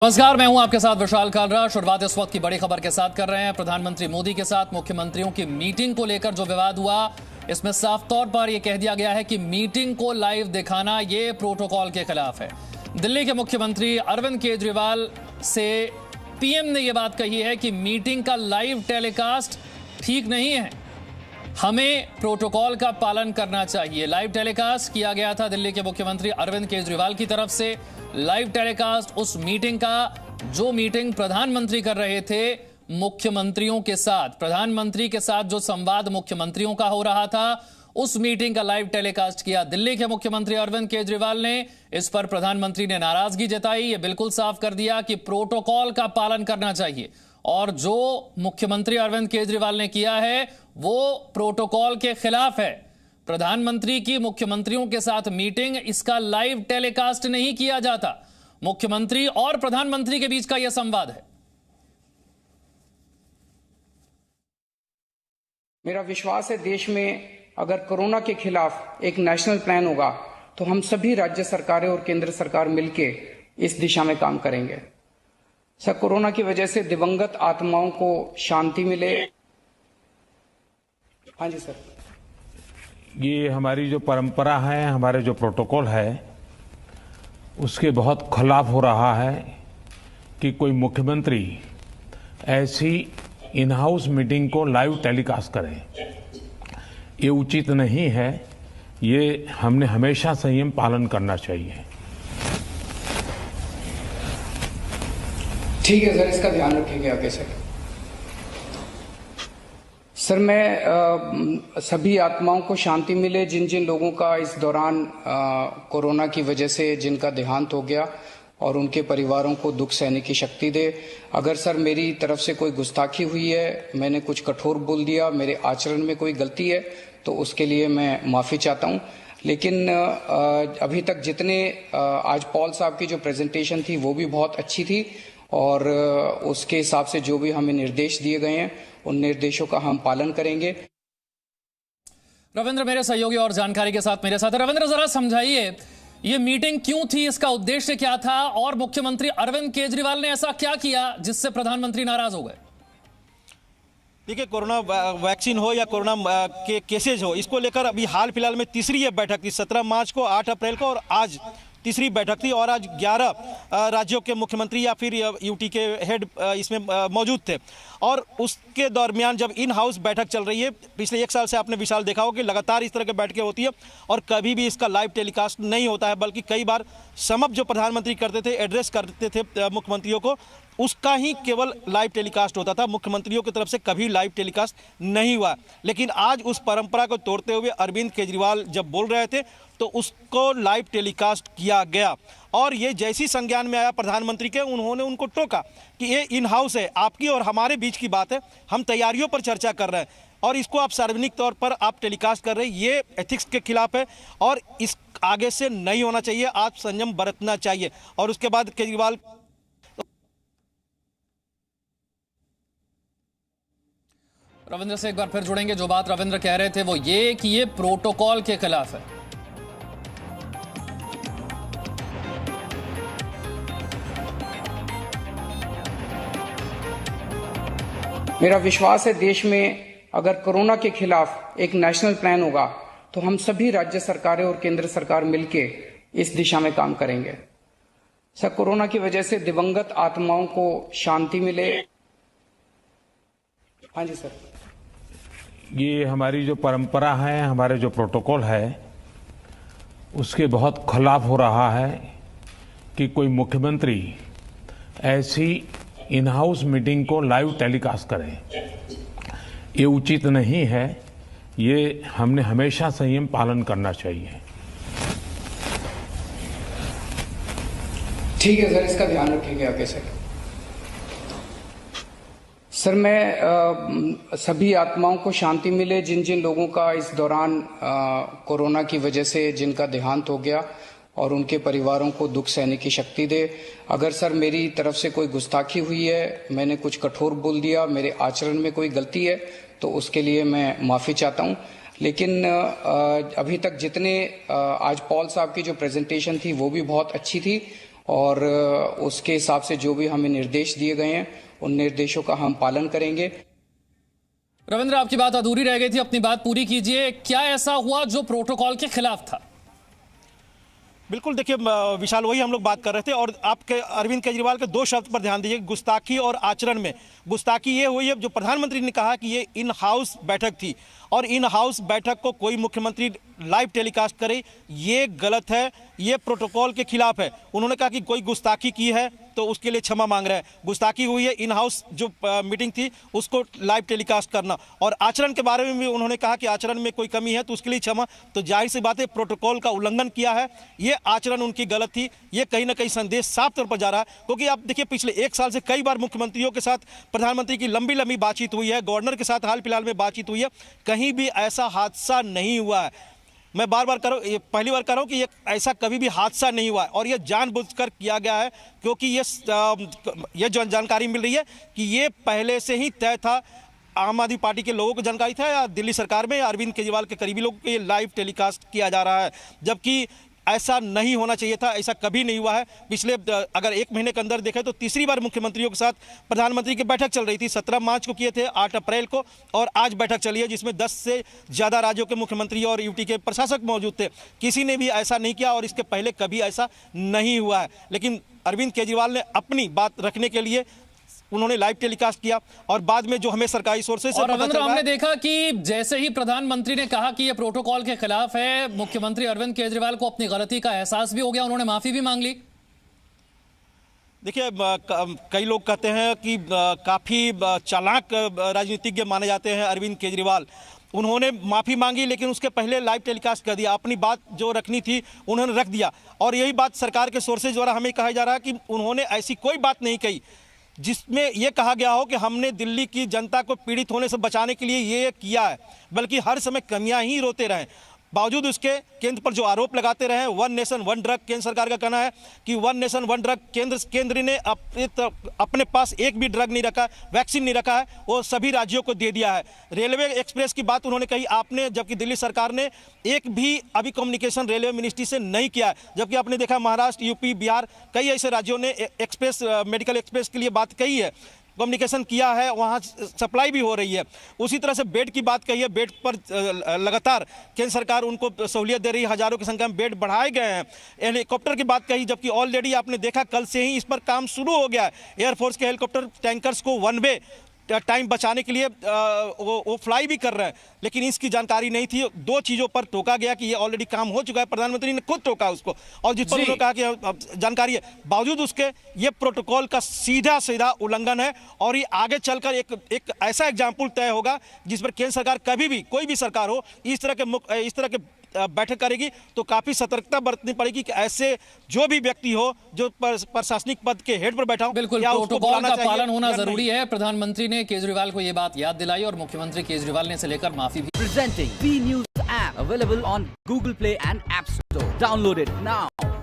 नमस्कार, मैं हूं आपके साथ विशाल कालरा। शुरुआत इस वक्त की बड़ी खबर के साथ कर रहे हैं। प्रधानमंत्री मोदी के साथ मुख्यमंत्रियों की मीटिंग को लेकर जो विवाद हुआ, इसमें साफ तौर पर यह कह दिया गया है कि मीटिंग को लाइव दिखाना यह प्रोटोकॉल के खिलाफ है। दिल्ली के मुख्यमंत्री अरविंद केजरीवाल से पीएम ने यह बात कही है कि मीटिंग का लाइव टेलीकास्ट ठीक नहीं है, हमें प्रोटोकॉल का पालन करना चाहिए। लाइव टेलीकास्ट किया गया था दिल्ली के मुख्यमंत्री अरविंद केजरीवाल की तरफ से। लाइव टेलीकास्ट उस मीटिंग का जो मीटिंग प्रधानमंत्री कर रहे थे मुख्यमंत्रियों के साथ, प्रधानमंत्री के साथ जो संवाद मुख्यमंत्रियों का हो रहा था, उस मीटिंग का लाइव टेलीकास्ट किया दिल्ली के मुख्यमंत्री अरविंद केजरीवाल ने। इस पर प्रधानमंत्री ने नाराजगी जताई, यह बिल्कुल साफ कर दिया कि प्रोटोकॉल का पालन करना चाहिए और जो मुख्यमंत्री अरविंद केजरीवाल ने किया है वो प्रोटोकॉल के खिलाफ है। प्रधानमंत्री की मुख्यमंत्रियों के साथ मीटिंग, इसका लाइव टेलीकास्ट नहीं किया जाता। मुख्यमंत्री और प्रधानमंत्री के बीच का यह संवाद है। मेरा विश्वास है देश में अगर कोरोना के खिलाफ एक नेशनल प्लान होगा तो हम सभी राज्य सरकारें और केंद्र सरकार मिलकर इस दिशा में काम करेंगे। सर, कोरोना की वजह से दिवंगत आत्माओं को शांति मिले। हाँ जी सर। ये हमारी जो परंपरा है, हमारे जो प्रोटोकॉल है, उसके बहुत खिलाफ हो रहा है कि कोई मुख्यमंत्री ऐसी इन हाउस मीटिंग को लाइव टेलीकास्ट करे। ये उचित नहीं है, ये हमने हमेशा संयम पालन करना चाहिए। ठीक है सर, इसका ध्यान रखेंगे आगे सर। सर, मैं सभी आत्माओं को शांति मिले जिन जिन लोगों का इस दौरान कोरोना की वजह से जिनका देहांत हो गया, और उनके परिवारों को दुख सहने की शक्ति दे। अगर सर मेरी तरफ से कोई गुस्ताखी हुई है, मैंने कुछ कठोर बोल दिया, मेरे आचरण में कोई गलती है, तो उसके लिए मैं माफ़ी चाहता हूं। लेकिन अभी तक जितने आज पॉल साहब की जो प्रेजेंटेशन थी वो भी बहुत अच्छी थी, और उसके हिसाब से जो भी हमें निर्देश दिए गए हैं उन निर्देशों का हम पालन करेंगे। रविंद्र मेरे सहयोगी और जानकारी के साथ मेरे साथ है। रविंद्र, जरा समझाइए ये मीटिंग क्यों थी, इसका उद्देश्य क्या था, और मुख्यमंत्री अरविंद केजरीवाल ने ऐसा क्या किया जिससे प्रधानमंत्री नाराज हो गए? देखिए, कोरोना वैक्सीन हो या कोरोना के केसेज हो, इसको लेकर अभी हाल फिलहाल में तीसरी ये बैठक थी। 17 मार्च को, 8 अप्रैल को, और आज तीसरी बैठक थी। और आज 11 राज्यों के मुख्यमंत्री या फिर यूटी के हेड इसमें मौजूद थे। और उसके दरमियान जब इन हाउस बैठक चल रही है, पिछले 1 साल से आपने विशाल देखा हो कि लगातार इस तरह की बैठकें होती है और कभी भी इसका लाइव टेलीकास्ट नहीं होता है, बल्कि कई बार समअप जो प्रधानमंत्री करते थे, एड्रेस करते थे मुख्यमंत्रियों को, उसका ही केवल लाइव टेलीकास्ट होता था। मुख्यमंत्रियों की तरफ से कभी लाइव टेलीकास्ट नहीं हुआ। लेकिन आज उस परंपरा को तोड़ते हुए अरविंद केजरीवाल जब बोल रहे थे तो उसको लाइव टेलीकास्ट किया गया। और ये जैसी संज्ञान में आया प्रधानमंत्री के, उन्होंने उनको टोका कि ये इन हाउस है, आपकी और हमारे बीच की बात है, हम तैयारियों पर चर्चा कर रहे हैं और इसको आप सार्वजनिक तौर पर आप टेलीकास्ट कर रहे हैं, ये एथिक्स के खिलाफ है और इस आगे से नहीं होना चाहिए। आप संयम बरतना चाहिए। और उसके बाद केजरीवाल रविंद्र से एक बार फिर जुड़ेंगे। जो बात रविंद्र कह रहे थे वो ये कि ये प्रोटोकॉल के खिलाफ है। मेरा विश्वास है देश में अगर कोरोना के खिलाफ एक नेशनल प्लान होगा तो हम सभी राज्य सरकारें और केंद्र सरकार मिलकर इस दिशा में काम करेंगे। सर, कोरोना की वजह से दिवंगत आत्माओं को शांति मिले। हाँ जी सर। ये हमारी जो परंपरा है, हमारे जो प्रोटोकॉल है, उसके बहुत खिलाफ हो रहा है कि कोई मुख्यमंत्री ऐसी इन हाउस मीटिंग को लाइव टेलीकास्ट करे। ये उचित नहीं है, ये हमने हमेशा संयम पालन करना चाहिए। ठीक है सर, इसका ध्यान रखेंगे आगे सर। सर, मैं सभी आत्माओं को शांति मिले जिन जिन लोगों का इस दौरान कोरोना की वजह से जिनका देहांत हो गया, और उनके परिवारों को दुख सहने की शक्ति दे। अगर सर मेरी तरफ से कोई गुस्ताखी हुई है, मैंने कुछ कठोर बोल दिया, मेरे आचरण में कोई गलती है, तो उसके लिए मैं माफ़ी चाहता हूं। लेकिन अभी तक जितने आज पॉल साहब की जो प्रेजेंटेशन थी वो भी बहुत अच्छी थी, और उसके हिसाब से जो भी हमें निर्देश दिए गए हैं उन निर्देशों का हम पालन करेंगे। रविंद्र, आपकी बात अधूरी रह गई थी, अपनी बात पूरी कीजिए। क्या ऐसा हुआ जो प्रोटोकॉल के खिलाफ था? बिल्कुल, देखिए विशाल, वही हम लोग बात कर रहे थे और आपके अरविंद केजरीवाल के दो शब्द पर ध्यान दीजिए, गुस्ताखी और आचरण में। गुस्ताखी ये हुई है जो प्रधानमंत्री ने कहा कि ये इन हाउस बैठक थी और इन हाउस बैठक को कोई मुख्यमंत्री लाइव टेलीकास्ट करे, ये गलत है, ये प्रोटोकॉल के खिलाफ है। उन्होंने कहा कि कोई गुस्ताखी की है तो उसके लिए क्षमा मांग रहे हैं। गुस्ताखी हुई है इन हाउस जो मीटिंग थी उसको लाइव टेलीकास्ट करना, और आचरण के बारे में भी उन्होंने कहा कि आचरण में कोई कमी है तो उसके लिए क्षमा। तो जाहिर सी बात है प्रोटोकॉल का उल्लंघन किया है, ये आचरण उनकी गलत थी। ये कहीं ना कहीं संदेश साफ तौर पर जा रहा है, क्योंकि आप देखिए पिछले 1 साल से कई बार मुख्यमंत्रियों के साथ प्रधानमंत्री की लंबी लंबी बातचीत हुई है, गवर्नर के साथ हाल फिलहाल में बातचीत हुई है, कहीं भी ऐसा हादसा नहीं हुआ है। मैं बार बार पहली बार कह रहा हूँ कि ये ऐसा कभी भी हादसा नहीं हुआ है और ये जानबूझकर किया गया है, क्योंकि ये जो जानकारी मिल रही है कि ये पहले से ही तय था। आम आदमी पार्टी के लोगों को जानकारी था या दिल्ली सरकार में अरविंद केजरीवाल के करीबी लोगों को ये लाइव टेलीकास्ट किया जा रहा है, जबकि ऐसा नहीं होना चाहिए था, ऐसा कभी नहीं हुआ है। पिछले अगर 1 महीने के अंदर देखें तो तीसरी बार मुख्यमंत्रियों के साथ प्रधानमंत्री की बैठक चल रही थी। 17 मार्च को किए थे, 8 अप्रैल को, और आज बैठक चली है जिसमें 10 से ज़्यादा राज्यों के मुख्यमंत्री और यूटी के प्रशासक मौजूद थे। किसी ने भी ऐसा नहीं किया और इसके पहले कभी ऐसा नहीं हुआ है। लेकिन अरविंद केजरीवाल ने अपनी बात रखने के लिए उन्होंने लाइव टेलीकास्ट किया और बाद में जो हमें सरकारी सोर्सेज से पता चला, हमने देखा कि जैसे ही प्रधानमंत्री ने कहा कि यह प्रोटोकॉल के खिलाफ है, मुख्यमंत्री अरविंद केजरीवाल को अपनी गलती का एहसास भी हो गया, उन्होंने माफी भी मांग ली। देखिए कई लोग कहते हैं कि काफ़ी चालाक राजनीतिज्ञ माने जाते हैं अरविंद केजरीवाल। उन्होंने माफ़ी मांगी लेकिन उसके पहले लाइव टेलीकास्ट कर दिया, अपनी बात जो रखनी थी उन्होंने रख दिया। और यही बात सरकार के सोर्सेज द्वारा हमें कहा जा रहा है कि उन्होंने ऐसी कोई बात नहीं कही जिसमें यह कहा गया हो कि हमने दिल्ली की जनता को पीड़ित होने से बचाने के लिए ये किया है, बल्कि हर समय कमियां ही रोते रहे। बावजूद उसके केंद्र पर जो आरोप लगाते रहे, 1 नेशन 1 ड्रग, केंद्र सरकार का कहना है कि 1 नेशन 1 ड्रग, केंद्र ने अपने पास एक भी ड्रग नहीं रखा, वैक्सीन नहीं रखा है, वो सभी राज्यों को दे दिया है। रेलवे एक्सप्रेस की बात उन्होंने कही आपने, जबकि दिल्ली सरकार ने एक भी अभी कम्युनिकेशन रेलवे मिनिस्ट्री से नहीं किया है। जबकि आपने देखा महाराष्ट्र, यूपी, बिहार, कई ऐसे राज्यों ने एक्सप्रेस, मेडिकल एक्सप्रेस के लिए बात कही है, कम्युनिकेशन किया है, वहाँ सप्लाई भी हो रही है। उसी तरह से बेड की बात कही है, बेड पर लगातार केंद्र सरकार उनको सहूलियत दे रही है, हजारों की संख्या में बेड बढ़ाए गए हैं। हेलीकॉप्टर की बात कही, जबकि ऑलरेडी आपने देखा कल से ही इस पर काम शुरू हो गया है। एयरफोर्स के हेलीकॉप्टर टैंकर्स को 1 वे टाइम बचाने के लिए वो फ्लाई भी कर रहे हैं, लेकिन इसकी जानकारी नहीं थी। 2 चीज़ों पर टोका गया कि ये ऑलरेडी काम हो चुका है, प्रधानमंत्री ने खुद टोका उसको, और जिस पर उन्होंने कहा कि जानकारी है, बावजूद उसके ये प्रोटोकॉल का सीधा सीधा उल्लंघन है। और ये आगे चलकर एक ऐसा एग्जाम्पल तय होगा जिस पर केंद्र सरकार कभी भी, कोई भी सरकार हो, इस तरह के बैठक करेगी तो काफी सतर्कता बरतनी पड़ेगी कि ऐसे जो भी व्यक्ति हो जो प्रशासनिक पद के हेड पर बैठा हो, बिल्कुल प्रोटोकॉल का पालन होना जरूरी है। प्रधानमंत्री ने केजरीवाल को यह बात याद दिलाई और मुख्यमंत्री केजरीवाल ने इसे लेकर माफी भी। Presenting B News app available on Google Play and App Store. Download it now.